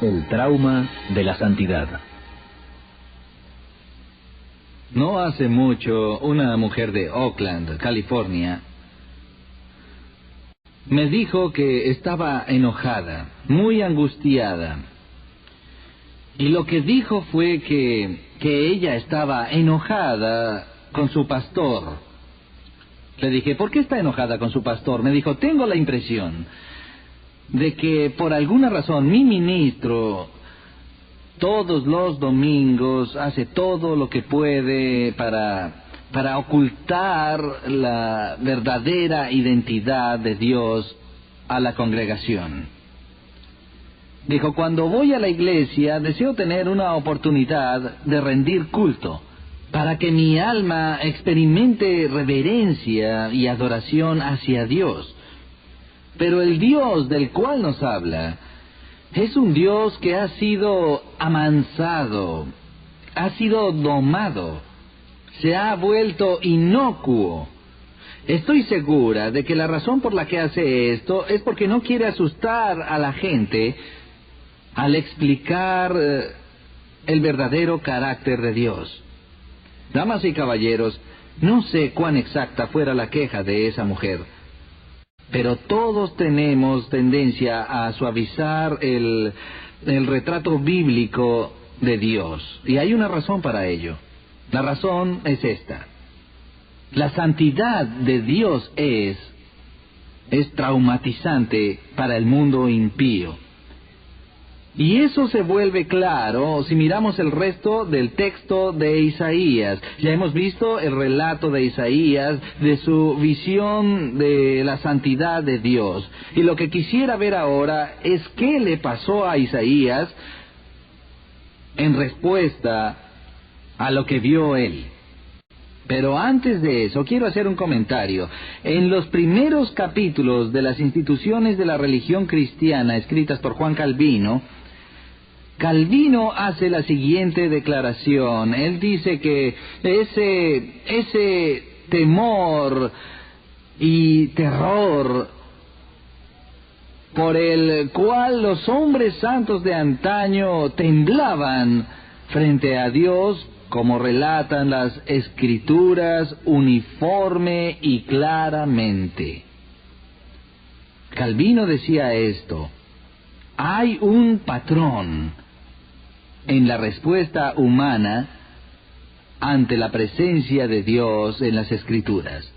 El trauma de la santidad. No hace mucho, una mujer de Oakland, California, me dijo que estaba enojada, muy angustiada. Y lo que dijo fue que ella estaba enojada con su pastor. Le dije, ¿por qué está enojada con su pastor? Me dijo, tengo la impresión de que por alguna razón mi ministro todos los domingos hace todo lo que puede para ocultar la verdadera identidad de Dios a la congregación. Dijo, cuando voy a la iglesia deseo tener una oportunidad de rendir culto, para que mi alma experimente reverencia y adoración hacia Dios. Pero el Dios del cual nos habla es un Dios que ha sido amansado, ha sido domado, se ha vuelto inocuo. Estoy segura de que la razón por la que hace esto es porque no quiere asustar a la gente al explicar el verdadero carácter de Dios. Damas y caballeros, no sé cuán exacta fuera la queja de esa mujer, pero todos tenemos tendencia a suavizar el retrato bíblico de Dios, y hay una razón para ello. La razón es esta: la santidad de Dios es traumatizante para el mundo impío. Y eso se vuelve claro si miramos el resto del texto de Isaías. Ya hemos visto el relato de Isaías, de su visión de la santidad de Dios. Y lo que quisiera ver ahora es qué le pasó a Isaías en respuesta a lo que vio él. Pero antes de eso, quiero hacer un comentario. En los primeros capítulos de las instituciones de la religión cristiana escritas por Juan Calvino, Calvino hace la siguiente declaración. Él dice que ese temor y terror por el cual los hombres santos de antaño temblaban frente a Dios, como relatan las Escrituras uniforme y claramente. Calvino decía esto: hay un patrón en la respuesta humana ante la presencia de Dios en las Escrituras.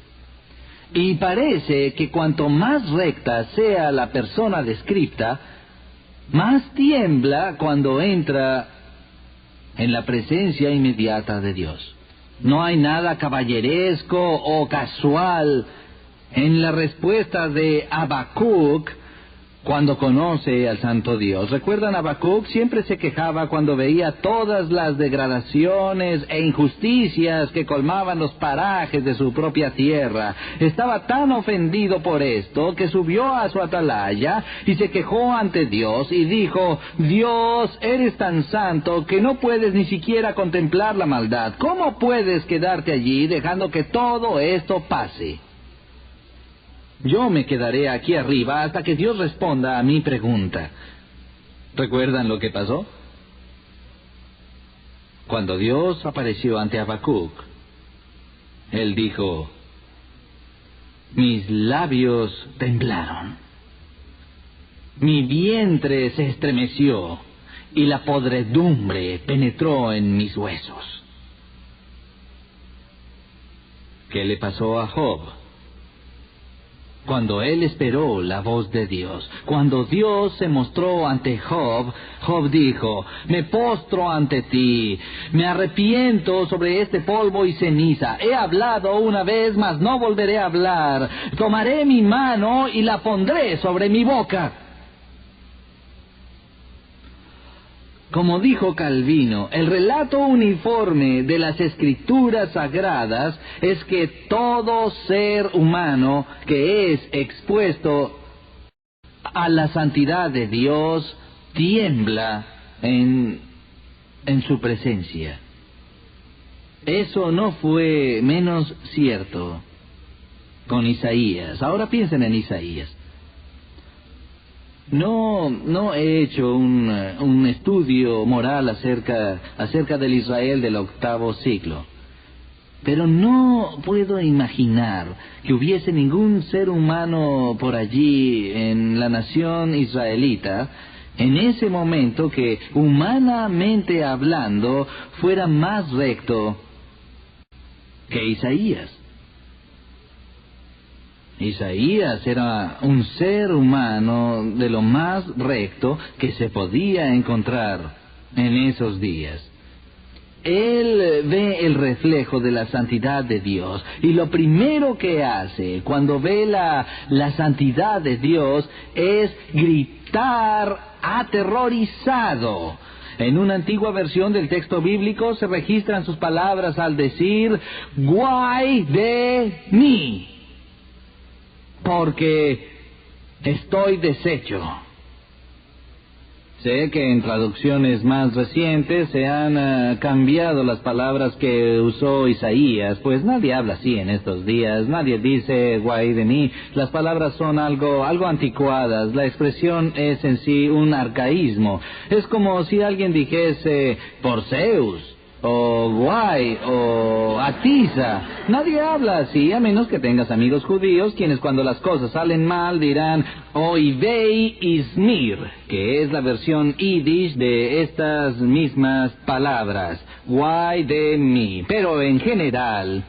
Y parece que cuanto más recta sea la persona descripta, más tiembla cuando entra en la presencia inmediata de Dios. No hay nada caballeresco o casual en la respuesta de Habacuc cuando conoce al santo Dios. ¿Recuerdan? Habacuc siempre se quejaba cuando veía todas las degradaciones e injusticias que colmaban los parajes de su propia tierra. Estaba tan ofendido por esto que subió a su atalaya y se quejó ante Dios y dijo: Dios, eres tan santo que no puedes ni siquiera contemplar la maldad. ¿Cómo puedes quedarte allí dejando que todo esto pase? Yo me quedaré aquí arriba hasta que Dios responda a mi pregunta. ¿Recuerdan lo que pasó? Cuando Dios apareció ante Habacuc, él dijo: mis labios temblaron, mi vientre se estremeció y la podredumbre penetró en mis huesos. ¿Qué le pasó a Job? Cuando él esperó la voz de Dios, cuando Dios se mostró ante Job, Job dijo: me postro ante ti, me arrepiento sobre este polvo y ceniza. He hablado una vez, mas no volveré a hablar. Tomaré mi mano y la pondré sobre mi boca. Como dijo Calvino, el relato uniforme de las Escrituras sagradas es que todo ser humano que es expuesto a la santidad de Dios tiembla en su presencia. Eso no fue menos cierto con Isaías. Ahora piensen en Isaías. No he hecho un estudio moral acerca del Israel del octavo siglo. Pero no puedo imaginar que hubiese ningún ser humano por allí en la nación israelita en ese momento que, humanamente hablando, fuera más recto que Isaías. Isaías era un ser humano de lo más recto que se podía encontrar en esos días. Él ve el reflejo de la santidad de Dios, y lo primero que hace cuando ve la santidad de Dios es gritar aterrorizado. En una antigua versión del texto bíblico se registran sus palabras al decir: «¡Guay de mí! Porque estoy deshecho». Sé que en traducciones más recientes se han cambiado las palabras que usó Isaías, pues nadie habla así en estos días, nadie dice «guay de mí». Las palabras son algo anticuadas, la expresión es en sí un arcaísmo. Es como si alguien dijese «por Zeus», o «guay», o «atiza». Nadie habla así, a menos que tengas amigos judíos, quienes cuando las cosas salen mal dirán «oivei ismir», que es la versión yiddish de estas mismas palabras, «guay de mí». Pero en general,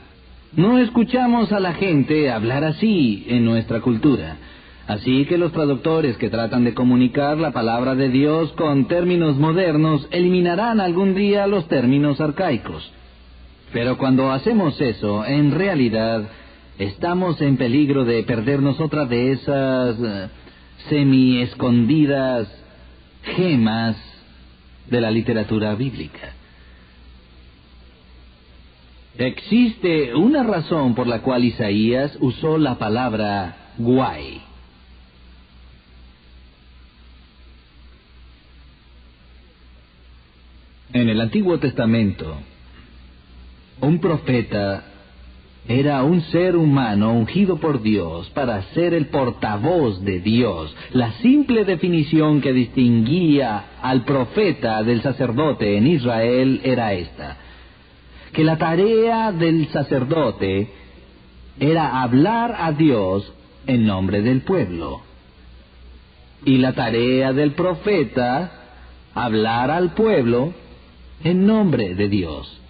no escuchamos a la gente hablar así en nuestra cultura. Así que los traductores que tratan de comunicar la palabra de Dios con términos modernos eliminarán algún día los términos arcaicos. Pero cuando hacemos eso, en realidad, estamos en peligro de perdernos otra de esas semi-escondidas gemas de la literatura bíblica. Existe una razón por la cual Isaías usó la palabra guay. En el Antiguo Testamento, un profeta era un ser humano ungido por Dios para ser el portavoz de Dios. La simple definición que distinguía al profeta del sacerdote en Israel era esta: que la tarea del sacerdote era hablar a Dios en nombre del pueblo, y la tarea del profeta, hablar al pueblo en nombre de Dios.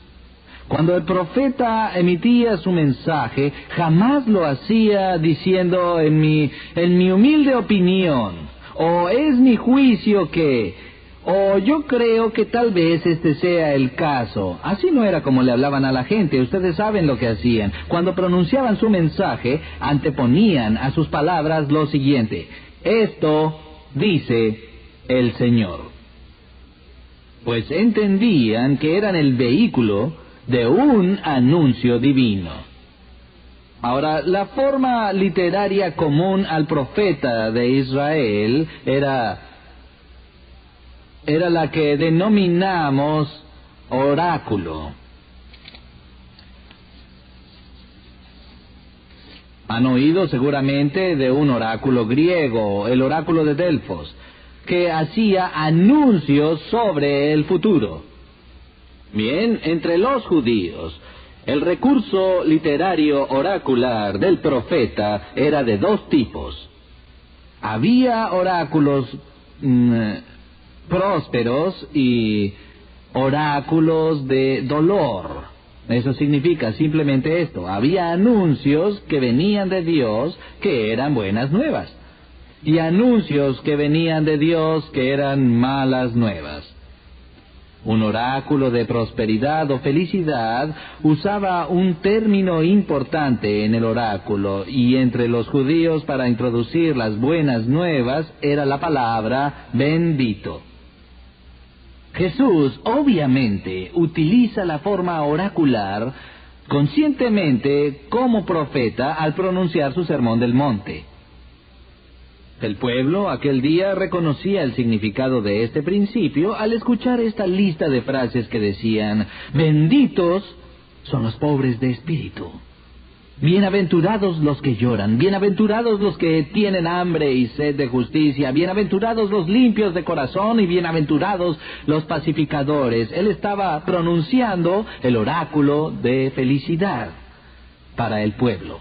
Cuando el profeta emitía su mensaje, jamás lo hacía diciendo en mi humilde opinión, o es mi juicio que, o yo creo que tal vez este sea el caso. Así no era como le hablaban a la gente. Ustedes saben lo que hacían. Cuando pronunciaban su mensaje, anteponían a sus palabras lo siguiente: «Esto dice el Señor». Pues entendían que eran el vehículo de un anuncio divino. Ahora, la forma literaria común al profeta de Israel era la que denominamos oráculo. Han oído seguramente de un oráculo griego, el oráculo de Delfos, que hacía anuncios sobre el futuro. Bien, entre los judíos, el recurso literario oracular del profeta era de dos tipos. Había oráculos prósperos y oráculos de dolor. Eso significa simplemente esto: había anuncios que venían de Dios que eran buenas nuevas, y anuncios que venían de Dios que eran malas nuevas. Un oráculo de prosperidad o felicidad usaba un término importante en el oráculo, y entre los judíos, para introducir las buenas nuevas, era la palabra bendito. Jesús obviamente utiliza la forma oracular conscientemente como profeta al pronunciar su sermón del monte. El pueblo aquel día reconocía el significado de este principio al escuchar esta lista de frases que decían: «Benditos son los pobres de espíritu». Bienaventurados los que lloran, bienaventurados los que tienen hambre y sed de justicia, bienaventurados los limpios de corazón y bienaventurados los pacificadores. Él estaba pronunciando el oráculo de felicidad para el pueblo.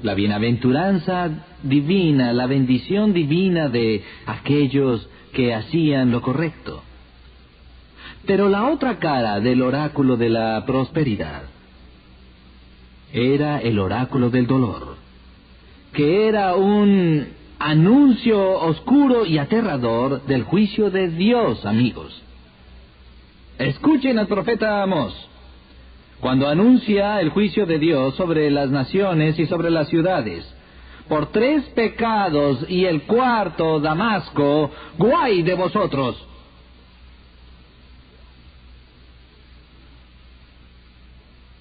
La bienaventuranza divina, la bendición divina de aquellos que hacían lo correcto. Pero la otra cara del oráculo de la prosperidad era el oráculo del dolor, que era un anuncio oscuro y aterrador del juicio de Dios, amigos. Escuchen al profeta Amós, cuando anuncia el juicio de Dios sobre las naciones y sobre las ciudades. Por 3 pecados y el 4, Damasco, ¡guay de vosotros!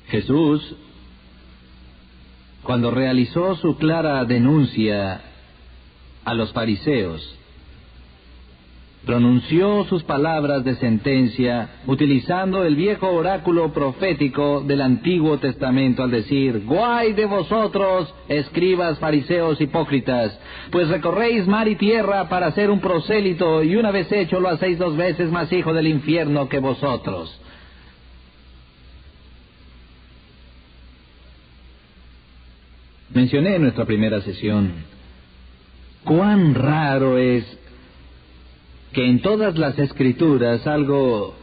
Jesús, cuando realizó su clara denuncia a los fariseos, pronunció sus palabras de sentencia utilizando el viejo oráculo profético del Antiguo Testamento al decir: «¡Guay de vosotros, escribas, fariseos, hipócritas! Pues recorréis mar y tierra para ser un prosélito, y una vez hecho lo hacéis 2 veces más hijo del infierno que vosotros». Mencioné en nuestra primera sesión cuán raro es que en todas las Escrituras algo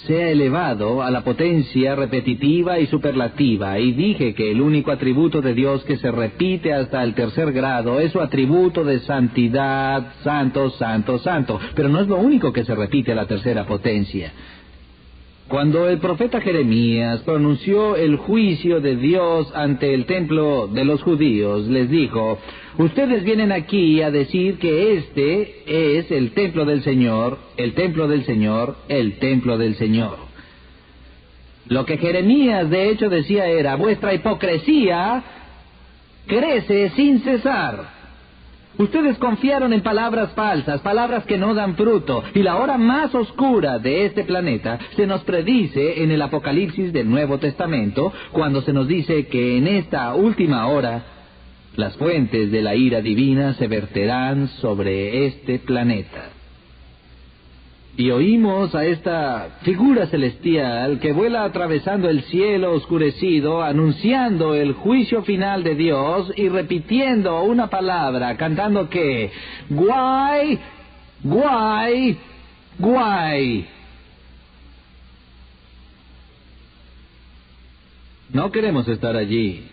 sea elevado a la potencia repetitiva y superlativa, y dije que el único atributo de Dios que se repite hasta el 3er grado es su atributo de santidad, santo, santo, santo, pero no es lo único que se repite a la 3ª potencia. Cuando el profeta Jeremías pronunció el juicio de Dios ante el templo de los judíos, les dijo: «Ustedes vienen aquí a decir que este es el templo del Señor, el templo del Señor, el templo del Señor». Lo que Jeremías de hecho decía era: «Vuestra hipocresía crece sin cesar. Ustedes confiaron en palabras falsas, palabras que no dan fruto, y la hora más oscura de este planeta se nos predice en el Apocalipsis del Nuevo Testamento, cuando se nos dice que en esta última hora las fuentes de la ira divina se verterán sobre este planeta». Y oímos a esta figura celestial que vuela atravesando el cielo oscurecido, anunciando el juicio final de Dios y repitiendo una palabra, cantando que: «Guay, guay, guay». No queremos estar allí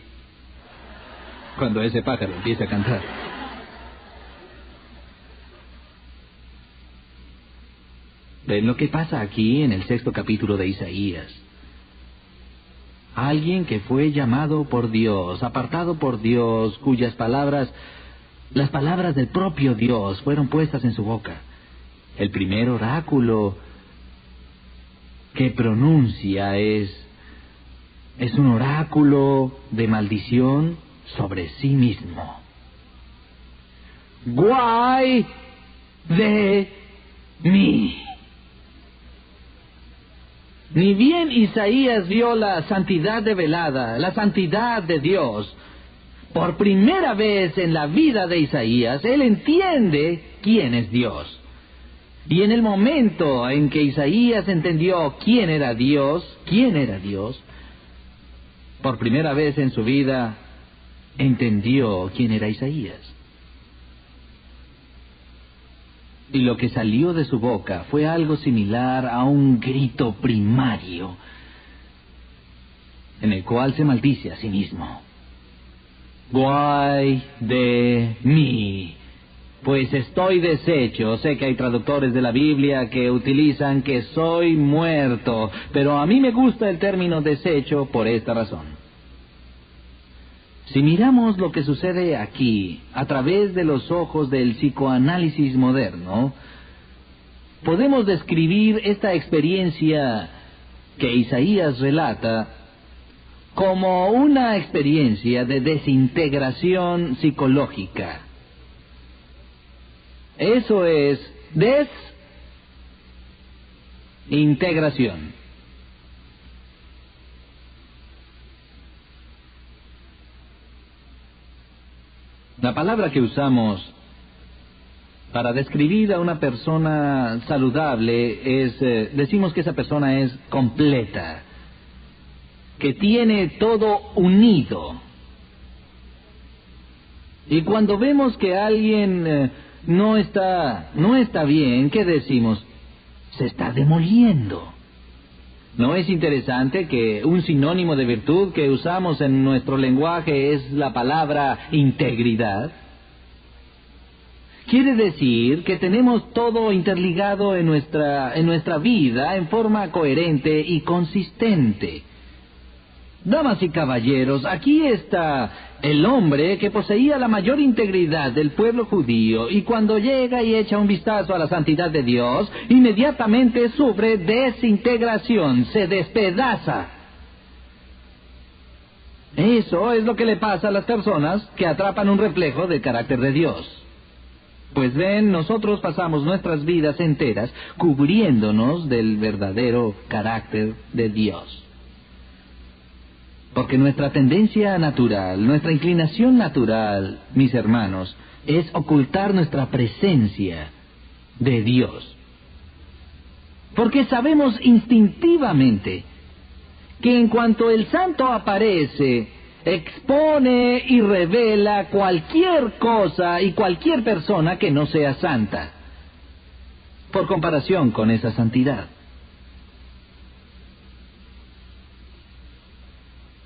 cuando ese pájaro empiece a cantar. ¿Ven lo que pasa aquí en el 6º capítulo de Isaías? Alguien que fue llamado por Dios, apartado por Dios, cuyas palabras, las palabras del propio Dios, fueron puestas en su boca. El primer oráculo que pronuncia es un oráculo de maldición sobre sí mismo. «¡Guay de mí!». Ni bien Isaías vio la santidad develada, la santidad de Dios, por primera vez en la vida de Isaías, él entiende quién es Dios. Y en el momento en que Isaías entendió quién era Dios, por primera vez en su vida entendió quién era Isaías. Y lo que salió de su boca fue algo similar a un grito primario, en el cual se maldice a sí mismo. «¡Guay de mí! Pues estoy deshecho». Sé que hay traductores de la Biblia que utilizan que soy muerto, pero a mí me gusta el término deshecho por esta razón. Si miramos lo que sucede aquí a través de los ojos del psicoanálisis moderno, podemos describir esta experiencia que Isaías relata como una experiencia de desintegración psicológica. Eso es desintegración. La palabra que usamos para describir a una persona saludable es, decimos que esa persona es completa, que tiene todo unido. Y cuando vemos que alguien no está bien, ¿qué decimos? Se está demoliendo. ¿No es interesante que un sinónimo de virtud que usamos en nuestro lenguaje es la palabra integridad? Quiere decir que tenemos todo interligado en nuestra vida en forma coherente y consistente. Damas y caballeros, aquí está el hombre que poseía la mayor integridad del pueblo judío, y cuando llega y echa un vistazo a la santidad de Dios, inmediatamente sufre desintegración, se despedaza. Eso es lo que le pasa a las personas que atrapan un reflejo del carácter de Dios. Pues ven, nosotros pasamos nuestras vidas enteras cubriéndonos del verdadero carácter de Dios. Porque nuestra tendencia natural, nuestra inclinación natural, mis hermanos, es ocultar nuestra presencia de Dios. Porque sabemos instintivamente que en cuanto el santo aparece, expone y revela cualquier cosa y cualquier persona que no sea santa, por comparación con esa santidad.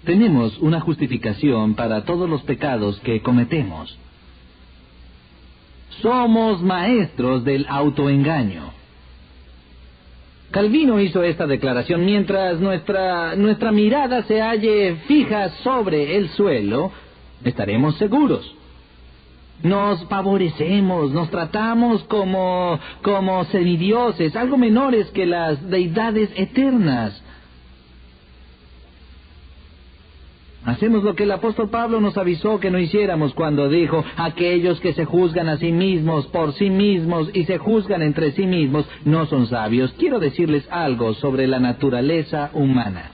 Tenemos una justificación para todos los pecados que cometemos. Somos maestros del autoengaño. Calvino hizo esta declaración: mientras nuestra mirada se halle fija sobre el suelo, estaremos seguros. Nos favorecemos, nos tratamos como semidioses, algo menores que las deidades eternas. Hacemos lo que el apóstol Pablo nos avisó que no hiciéramos cuando dijo: aquellos que se juzgan a sí mismos por sí mismos y se juzgan entre sí mismos no son sabios. Quiero decirles algo sobre la naturaleza humana.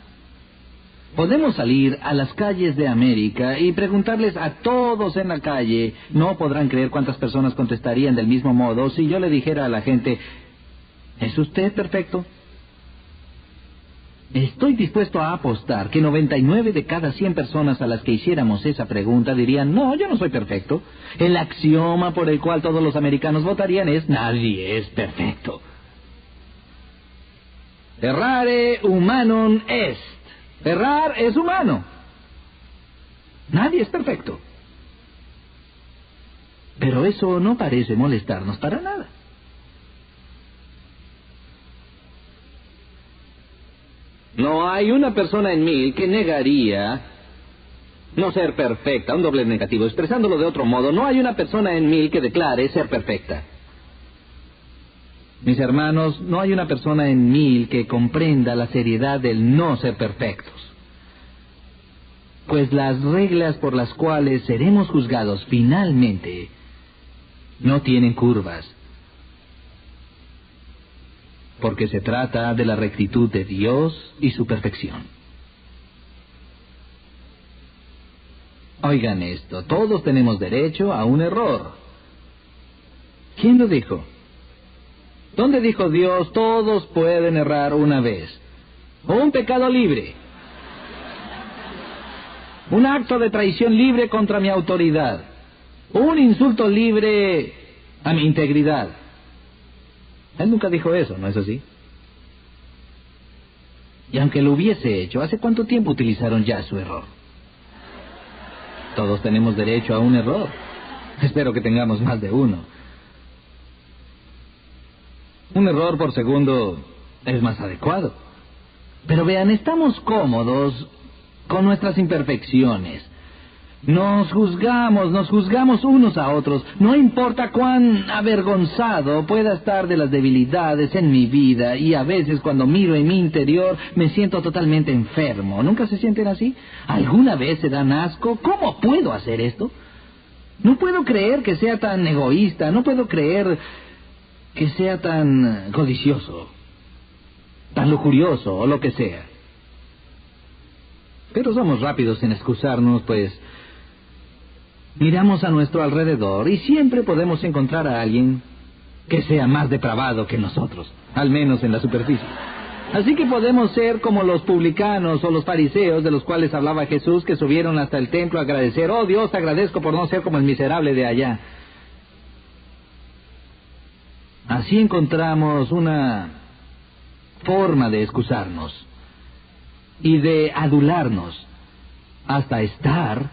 Podemos salir a las calles de América y preguntarles a todos en la calle. No podrán creer cuántas personas contestarían del mismo modo si yo le dijera a la gente: ¿es usted perfecto? Estoy dispuesto a apostar que 99 de cada 100 personas a las que hiciéramos esa pregunta dirían: no, yo no soy perfecto. El axioma por el cual todos los americanos votarían es: nadie es perfecto. Errare humanum est. Errar es humano. Nadie es perfecto. Pero eso no parece molestarnos para nada. No hay una persona en 1000 que negaría no ser perfecta, un doble negativo. Expresándolo de otro modo, no hay una persona en 1000 que declare ser perfecta. Mis hermanos, no hay una persona en 1000 que comprenda la seriedad del no ser perfectos. Pues las reglas por las cuales seremos juzgados finalmente no tienen curvas. Porque se trata de la rectitud de Dios y su perfección. Oigan esto: todos tenemos derecho a un error. ¿Quién lo dijo? ¿Dónde dijo Dios: todos pueden errar una vez? ¿O un pecado libre? ¿Un acto de traición libre contra mi autoridad? ¿O un insulto libre a mi integridad? Él nunca dijo eso, ¿no es así? Y aunque lo hubiese hecho, ¿hace cuánto tiempo utilizaron ya su error? Todos tenemos derecho a un error. Espero que tengamos más de uno. Un error por segundo es más adecuado. Pero vean, estamos cómodos con nuestras imperfecciones. Nos juzgamos unos a otros. No importa cuán avergonzado pueda estar de las debilidades en mi vida, y a veces cuando miro en mi interior me siento totalmente enfermo. ¿Nunca se sienten así? ¿Alguna vez se dan asco? ¿Cómo puedo hacer esto? No puedo creer que sea tan egoísta, no puedo creer que sea tan codicioso, tan lujurioso o lo que sea. Pero somos rápidos en excusarnos, pues Miramos a nuestro alrededor y siempre podemos encontrar a alguien que sea más depravado que nosotros, al menos en la superficie. Así que podemos ser como los publicanos o los fariseos de los cuales hablaba Jesús, que subieron hasta el templo a agradecer: oh Dios, te agradezco por no ser como el miserable de allá. Así encontramos una forma de excusarnos y de adularnos hasta estar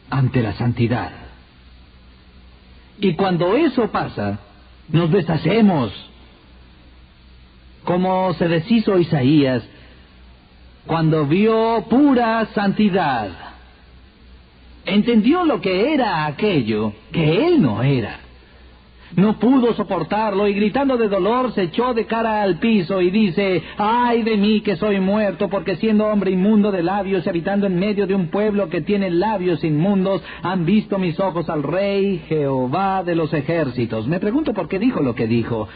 ante la santidad. Y cuando eso pasa, nos deshacemos, como se deshizo Isaías cuando vio pura santidad. Entendió lo que era aquello que él no era. No pudo soportarlo y gritando de dolor se echó de cara al piso y dice: ¡ay de mí que soy muerto! Porque siendo hombre inmundo de labios y habitando en medio de un pueblo que tiene labios inmundos, han visto mis ojos al Rey Jehová de los ejércitos. Me pregunto por qué dijo lo que dijo.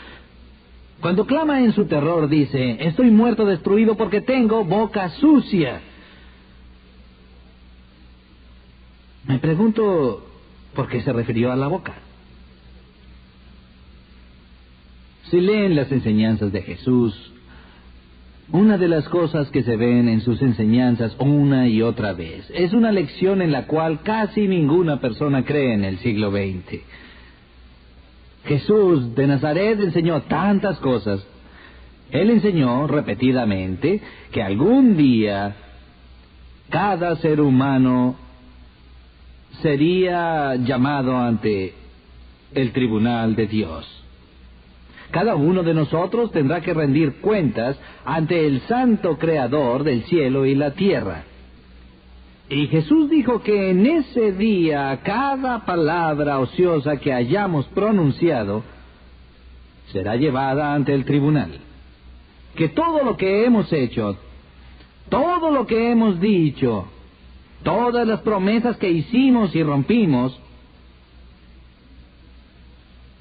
Cuando clama en su terror dice: estoy muerto, destruido, porque tengo boca sucia. Me pregunto por qué se refirió a la boca. Si leen las enseñanzas de Jesús, una de las cosas que se ven en sus enseñanzas una y otra vez es una lección en la cual casi ninguna persona cree en el siglo XX. Jesús de Nazaret enseñó tantas cosas. Él enseñó repetidamente que algún día cada ser humano sería llamado ante el tribunal de Dios. Cada uno de nosotros tendrá que rendir cuentas ante el santo creador del cielo y la tierra. Y Jesús dijo que en ese día cada palabra ociosa que hayamos pronunciado será llevada ante el tribunal. Que todo lo que hemos hecho, todo lo que hemos dicho, todas las promesas que hicimos y rompimos,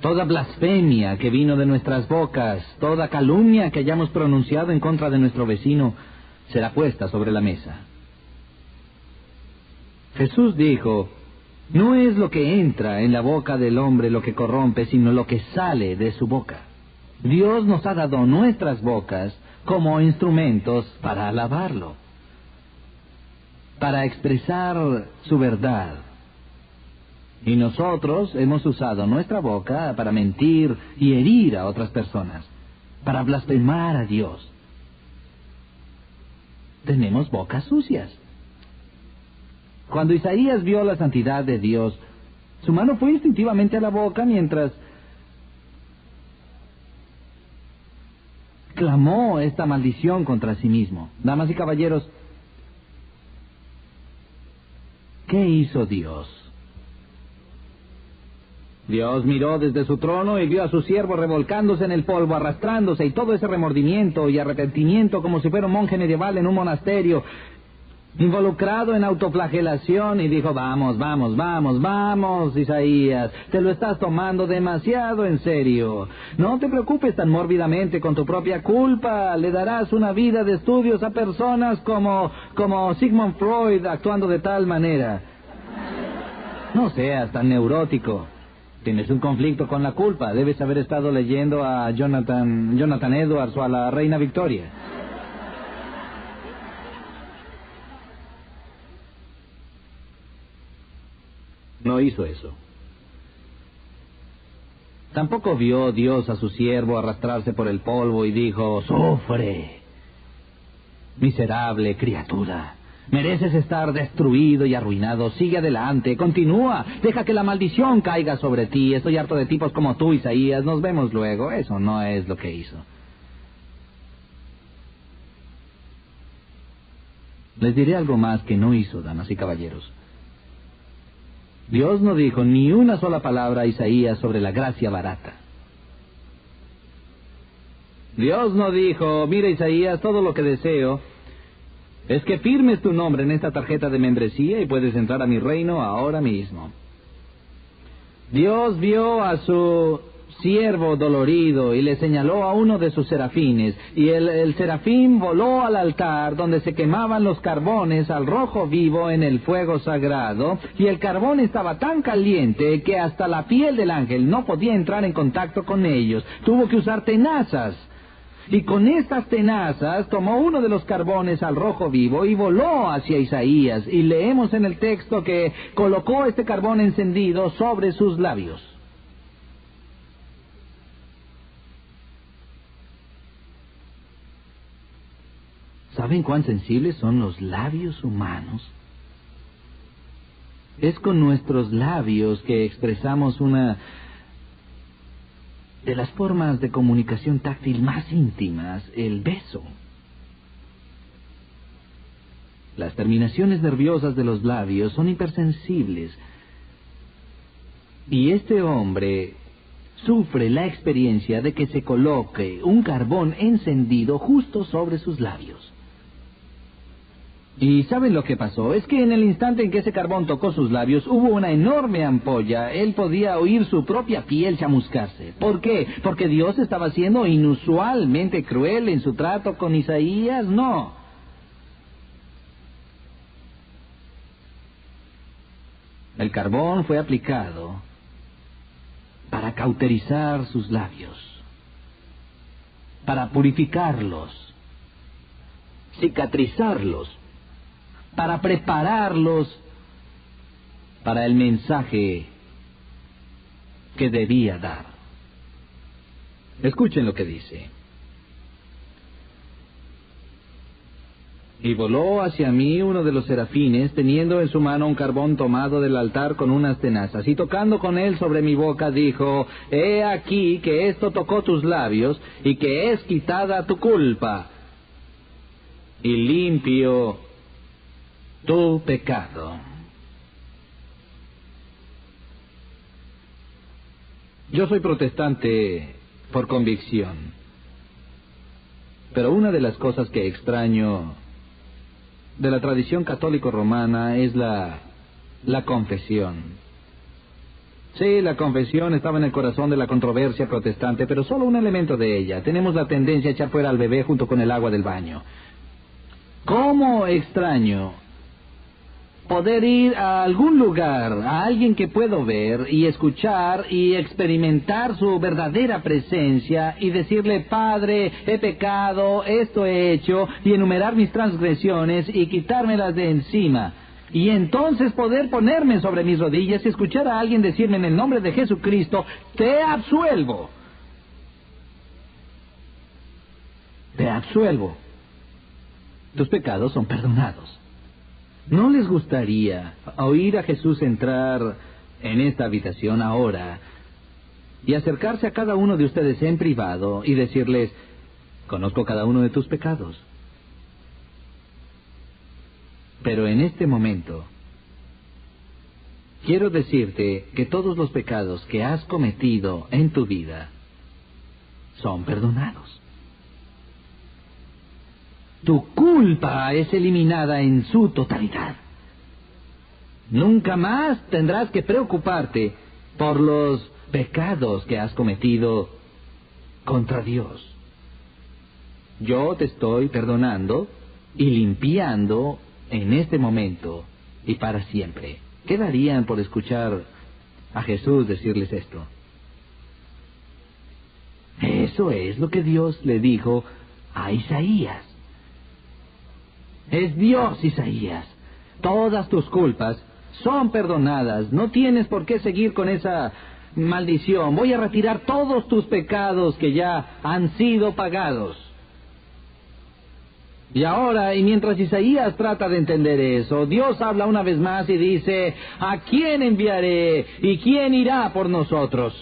toda blasfemia que vino de nuestras bocas, toda calumnia que hayamos pronunciado en contra de nuestro vecino, será puesta sobre la mesa. Jesús dijo: no es lo que entra en la boca del hombre lo que corrompe, sino lo que sale de su boca. Dios nos ha dado nuestras bocas como instrumentos para alabarlo, para expresar su verdad. Y nosotros hemos usado nuestra boca para mentir y herir a otras personas, para blasfemar a Dios. Tenemos bocas sucias. Cuando Isaías vio la santidad de Dios, su mano fue instintivamente a la boca mientras clamó esta maldición contra sí mismo. Damas y caballeros, ¿qué hizo Dios? Dios miró desde su trono y vio a su siervo revolcándose en el polvo, arrastrándose, y todo ese remordimiento y arrepentimiento como si fuera un monje medieval en un monasterio, involucrado en autoflagelación, y dijo: vamos, Isaías, te lo estás tomando demasiado en serio. No te preocupes tan mórbidamente con tu propia culpa. Le darás una vida de estudios a personas como Sigmund Freud, actuando de tal manera. No seas tan neurótico. Tienes un conflicto con la culpa. Debes haber estado leyendo a Jonathan Edwards o a la Reina Victoria. No hizo eso. Tampoco vio Dios a su siervo arrastrarse por el polvo y dijo: sufre, miserable criatura. Mereces estar destruido y arruinado. Sigue adelante, continúa. Deja que la maldición caiga sobre ti. Estoy harto de tipos como tú, Isaías. Nos vemos luego. Eso no es lo que hizo. Les diré algo más que no hizo, damas y caballeros. Dios no dijo ni una sola palabra a Isaías sobre la gracia barata. Dios no dijo: mira, Isaías, todo lo que deseo es que firmes tu nombre en esta tarjeta de membresía y puedes entrar a mi reino ahora mismo. Dios vio a su siervo dolorido y le señaló a uno de sus serafines, y el serafín voló al altar donde se quemaban los carbones al rojo vivo en el fuego sagrado, y el carbón estaba tan caliente que hasta la piel del ángel no podía entrar en contacto con ellos. Tuvo que usar tenazas. Y con estas tenazas tomó uno de los carbones al rojo vivo y voló hacia Isaías, y leemos en el texto que colocó este carbón encendido sobre sus labios. ¿Saben cuán sensibles son los labios humanos? Es con nuestros labios que expresamos una de las formas de comunicación táctil más íntimas, el beso. Las terminaciones nerviosas de los labios son hipersensibles. Y este hombre sufre la experiencia de que se coloque un carbón encendido justo sobre sus labios. ¿Y saben lo que pasó? Es que en el instante en que ese carbón tocó sus labios, hubo una enorme ampolla. Él podía oír su propia piel chamuscarse. ¿Por qué? ¿Porque Dios estaba siendo inusualmente cruel en su trato con Isaías? No. El carbón fue aplicado para cauterizar sus labios, para purificarlos, cicatrizarlos, para prepararlos para el mensaje que debía dar. Escuchen lo que dice. Y voló hacia mí uno de los serafines, teniendo en su mano un carbón tomado del altar con unas tenazas, y tocando con él sobre mi boca, dijo: He aquí que esto tocó tus labios, y que es quitada tu culpa, y limpio tu pecado. Yo soy protestante por convicción, pero una de las cosas que extraño de la tradición católico-romana es la confesión. Sí, la confesión estaba en el corazón de la controversia protestante, pero solo un elemento de ella. Tenemos la tendencia a echar fuera al bebé junto con el agua del baño. ¿Cómo extraño poder ir a algún lugar, a alguien que puedo ver y escuchar y experimentar su verdadera presencia y decirle: Padre, he pecado, esto he hecho, y enumerar mis transgresiones y quitármelas de encima? Y entonces poder ponerme sobre mis rodillas y escuchar a alguien decirme en el nombre de Jesucristo: te absuelvo. Te absuelvo. Tus pecados son perdonados. ¿No les gustaría oír a Jesús entrar en esta habitación ahora y acercarse a cada uno de ustedes en privado y decirles: conozco cada uno de tus pecados, pero en este momento quiero decirte que todos los pecados que has cometido en tu vida son perdonados? Tu culpa es eliminada en su totalidad. Nunca más tendrás que preocuparte por los pecados que has cometido contra Dios. Yo te estoy perdonando y limpiando en este momento y para siempre. ¿Qué darían por escuchar a Jesús decirles esto? Eso es lo que Dios le dijo a Isaías. Es Dios, Isaías. Todas tus culpas son perdonadas. No tienes por qué seguir con esa maldición. Voy a retirar todos tus pecados que ya han sido pagados. Y ahora, y mientras Isaías trata de entender eso, Dios habla una vez más y dice: ¿a quién enviaré y quién irá por nosotros?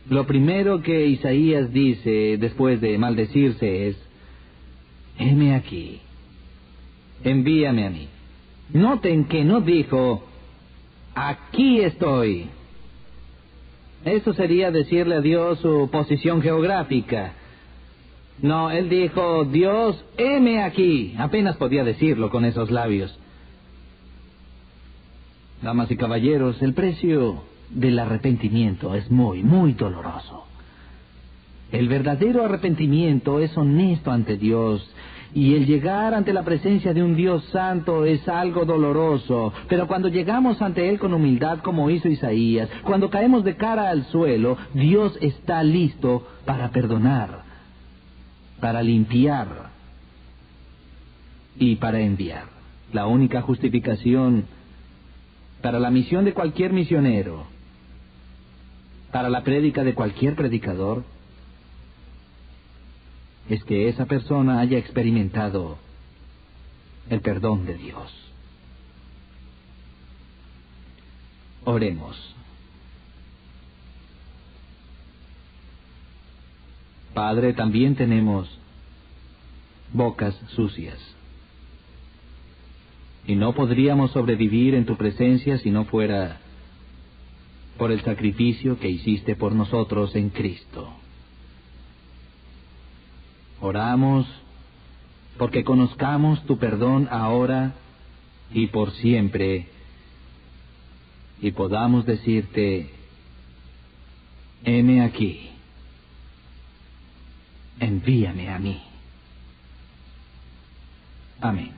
Lo primero que Isaías dice después de maldecirse es: heme aquí, envíame a mí. Noten que no dijo: aquí estoy. Eso sería decirle a Dios su posición geográfica. No, él dijo: Dios, heme aquí. Apenas podía decirlo con esos labios. Damas y caballeros, el precio del arrepentimiento es muy, muy doloroso. El verdadero arrepentimiento es honesto ante Dios, y el llegar ante la presencia de un Dios santo es algo doloroso. Pero cuando llegamos ante Él con humildad, como hizo Isaías, cuando caemos de cara al suelo, Dios está listo para perdonar, para limpiar y para enviar. La única justificación para la misión de cualquier misionero, para la prédica de cualquier predicador, es que esa persona haya experimentado el perdón de Dios. Oremos. Padre, también tenemos bocas sucias, y no podríamos sobrevivir en tu presencia si no fuera por el sacrificio que hiciste por nosotros en Cristo. Oramos porque conozcamos tu perdón ahora y por siempre, y podamos decirte: heme aquí, envíame a mí. Amén.